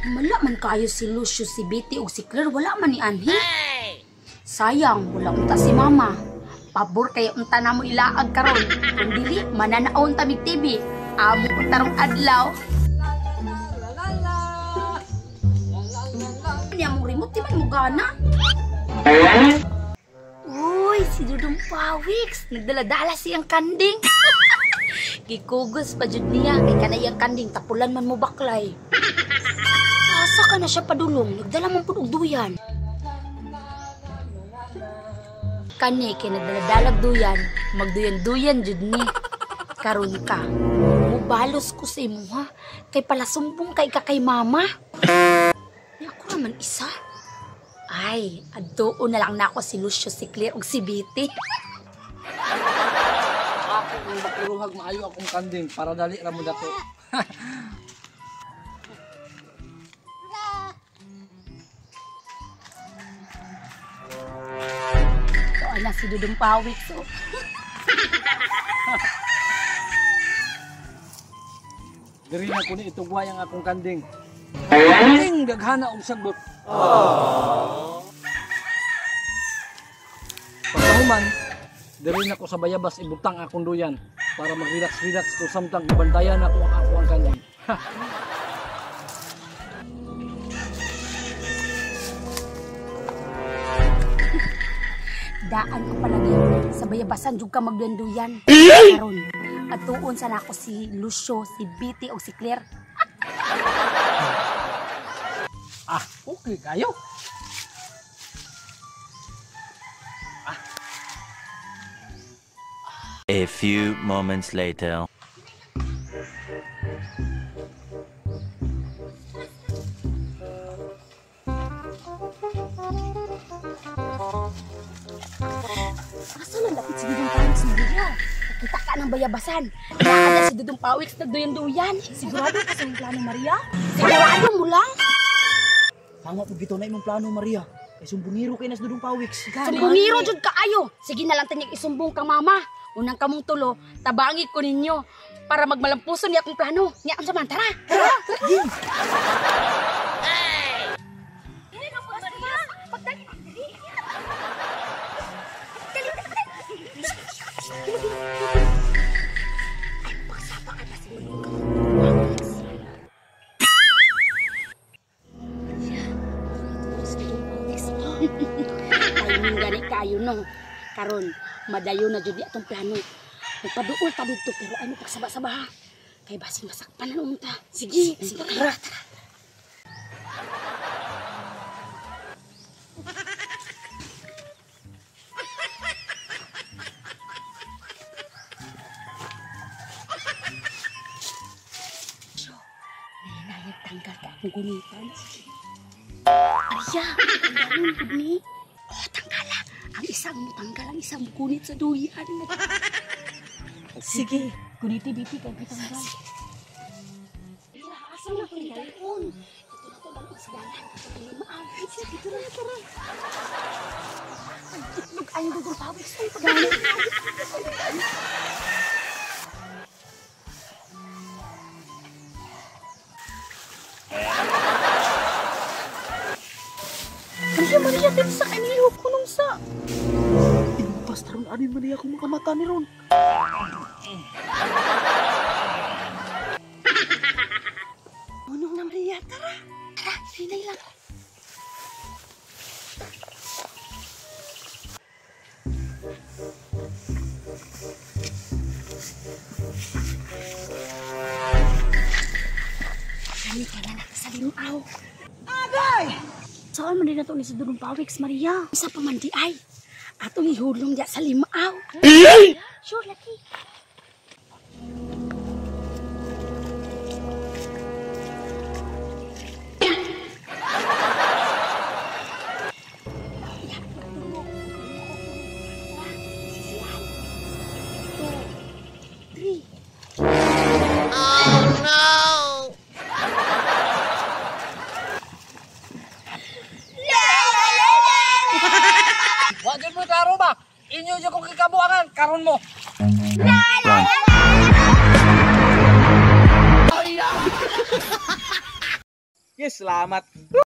Wala man kayo si Lucio, si Betty o si Claire, wala man ni Anhi. Sayang, wala unta si Mama. Pabor kayo unta na mo ilaag karon. Kung dili, mananaon tamig TV. Amo unta rong adlaw. Niya mong remote, di ba mo gana? Uy, si Dudong Pawiks. Nagdala-dala siyang kanding. Gikugos pa jud niya. Kay kanayang kanding, tapulan man mo baklay. Asa ka na siya padulong? Nagdala man po duyan. Kani, kay nagdala-dalag duyan. Magduyan-duyan jud ni. Karon ka. Mubalos ko sa imo ha. Kay pala sumbong kay ka kay Mama. Di ako naman isa. Ay, adoon na lang na ako si Lucio, si Claire, ug si Betty. Ako ang makiruhag maayo akong kanding para dali ra mo dako. Wala si Dudong Pawiks. So. Diri na ko ni itugway ang akong kanding. Kanding daghana og sagbot. Pagkahuman, diri na ko sa bayabas ibutang akong duyan para mag-relax-relax ko samtang ibantayan ako ang akong kanding. Daan ko palagi sa bayabasan jud ka magduyan-duyan. Karon, atuon sa nako si Lucio, si Betty o si Claire. Okay kayo. A few moments later. Asa na lapit si Dudong Pawiks Maria? Nakita ka ng bayabasan. Naada si Dudong Pawiks nagduyan-duyan. Sigurado ka sa iyong plano, Maria? Sigurado mo lang? Tama po gito na imong plano, Maria. Ay sumbungiro kay nas Dudong Pawiks. Sumbungiro jud kaayo. Sige na lang tanyag isumbong kang Mama. Unang kamong tulo, tabangi ko ninyo para magmalampuson niya akong plano. Niya ang saman, tara! Tara! Ay, gani kayo no. Karon, madayo na jud atong plano. Nagpaduol ta dito pero ay mo pagsaba-saba ha. Kay basin masakpan na unta. Sige, sige, tara, tara. Tanggal ka akong gunitan. Arya, tanggalin po ni. Oh, tanggala. Ang isang mo tanggal, ang isang mo gunit sa duyan. Sige, kuniti biti kay tanggal. Asa na kung dalon? Ito na to lang sa dalan. Sige, tara, tara. Ang titlog ay Dudong Pawiks ay pagano. Maria, dito sa kanilo ko nung sa... Inupas taron ani Maria kung makamata ni ron. Unong na Maria, tara. Tara, sinay lang. Kami ka na nakasalimaw. Agay! Saan man din na ito ni si Dudong Pawiks, Maria? Isa pa man di ay. Atong ihulong diya sa limaaw. Sure, laki. Wagin mo karo ba? Inyo dyan kong kikabuangan, karon mo. Run. Yes, salamat.